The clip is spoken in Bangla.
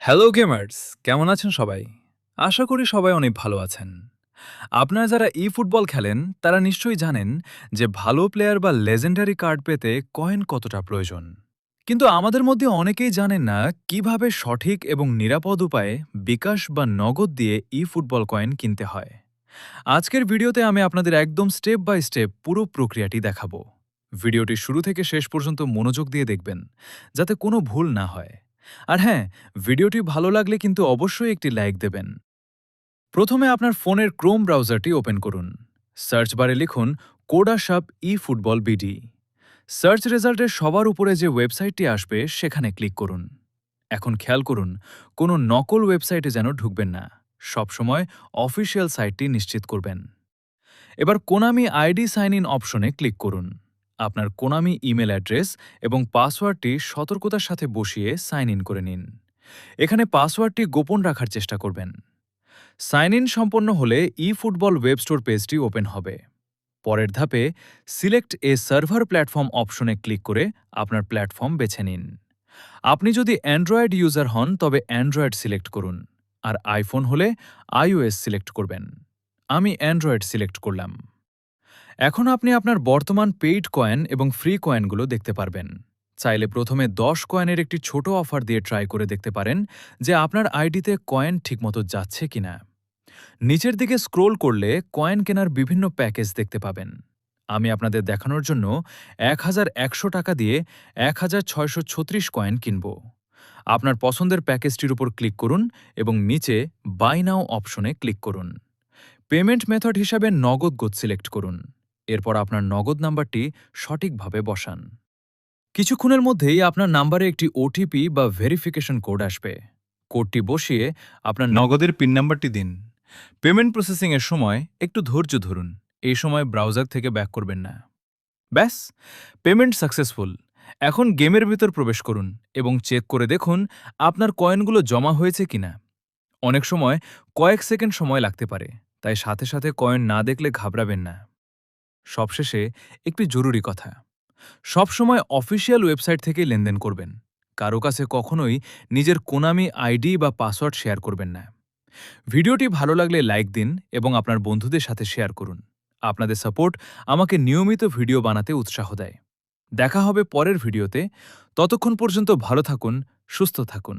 হ্যালো গেমার্স, কেমন আছেন সবাই? আশা করি সবাই অনেক ভালো আছেন। আপনারা যারা ফুটবল খেলেন তারা নিশ্চয়ই জানেন যে ভালো প্লেয়ার বা লেজেন্ডারি কার্ড পেতে কয়েন কতটা প্রয়োজন। কিন্তু আমাদের মধ্যে অনেকেই জানেন না কিভাবে সঠিক এবং নিরাপদ উপায়ে বিকাশ বা নগদ দিয়ে ফুটবল কয়েন কিনতে হয়। আজকের ভিডিওতে আমি আপনাদের একদম স্টেপ বাই স্টেপ পুরো প্রক্রিয়াটি দেখাবো। ভিডিওটি শুরু থেকে শেষ পর্যন্ত মনোযোগ দিয়ে দেখবেন, যাতে কোনো ভুল না হয়। আর হ্যাঁ, ভিডিওটি ভালো লাগলে কিন্তু অবশ্যই একটি লাইক দেবেন। প্রথমে আপনার ফোনের ক্রোম ব্রাউজারটি ওপেন করুন। সার্চ বারে লিখুন কোডাশপ ফুটবল বিডি। সার্চ রেজাল্টের সবার উপরে যে ওয়েবসাইটটি আসবে সেখানে ক্লিক করুন। এখন খেয়াল করুন, কোনো নকল ওয়েবসাইটে যেন ঢুকবেন না। সবসময় অফিসিয়াল সাইটটি নিশ্চিত করবেন। এবার কোনামি আইডি সাইন ইন অপশনে ক্লিক করুন। আপনার কোনামি ইমেল অ্যাড্রেস এবং পাসওয়ার্ডটি সতর্কতার সাথে বসিয়ে সাইন ইন করে নিন। এখানে পাসওয়ার্ডটি গোপন রাখার চেষ্টা করবেন। সাইন ইন সম্পন্ন হলে ফুটবল ওয়েব স্টোর পেজটি ওপেন হবে। পরের ধাপে সিলেক্ট এ সার্ভার প্ল্যাটফর্ম অপশনে ক্লিক করে আপনার প্ল্যাটফর্ম বেছে নিন। আপনি যদি অ্যান্ড্রয়েড ইউজার হন তবে অ্যান্ড্রয়েড সিলেক্ট করুন, আর আইফোন হলে iOS সিলেক্ট করবেন। আমি অ্যান্ড্রয়েড সিলেক্ট করলাম। এখন আপনি আপনার বর্তমান পেইড কয়েন এবং ফ্রি কয়েনগুলো দেখতে পারবেন। চাইলে প্রথমে 10 কয়েনের একটি ছোট অফার দিয়ে ট্রাই করে দেখতে পারেন যে আপনার আইডিতে কয়েন ঠিকমতো যাচ্ছে কিনা। নিচের দিকে স্ক্রোল করলে কয়েন কেনার বিভিন্ন প্যাকেজ দেখতে পাবেন। আমি আপনাদের দেখানোর জন্য 1100 টাকা দিয়ে 1636 কয়েন কিনব। আপনার পছন্দের প্যাকেজটির উপর ক্লিক করুন এবং নিচে বাই নাও অপশনে ক্লিক করুন। পেমেন্ট মেথড হিসাবে নগদ সিলেক্ট করুন। এরপর আপনার নগদ নাম্বারটি সঠিকভাবে বসান। কিছুক্ষণের মধ্যেই আপনার নাম্বারে একটি ওটিপি বা ভেরিফিকেশন কোড আসবে। কোডটি বসিয়ে আপনার নগদের পিন নাম্বারটি দিন। পেমেন্ট প্রসেসিংয়ের সময় একটু ধৈর্য ধরুন। এই সময় ব্রাউজার থেকে ব্যাক করবেন না। ব্যাস, পেমেন্ট সাকসেসফুল। এখন গেমের ভিতর প্রবেশ করুন এবং চেক করে দেখুন আপনার কয়েনগুলো জমা হয়েছে কিনা। অনেক সময় কয়েক সেকেন্ড সময় লাগতে পারে, তাই সাথে সাথে কয়েন না দেখলে ঘাবড়াবেন না। সবশেষে একটি জরুরি কথা, সবসময় অফিসিয়াল ওয়েবসাইট থেকে লেনদেন করবেন। কারো কাছে কখনোই নিজের কোনামি আইডি বা পাসওয়ার্ড শেয়ার করবেন না। ভিডিওটি ভালো লাগলে লাইক দিন এবং আপনার বন্ধুদের সাথে শেয়ার করুন। আপনাদের সাপোর্ট আমাকে নিয়মিত ভিডিও বানাতে উৎসাহ দেয়। দেখা হবে পরের ভিডিওতে। ততক্ষণ পর্যন্ত ভালো থাকুন, সুস্থ থাকুন।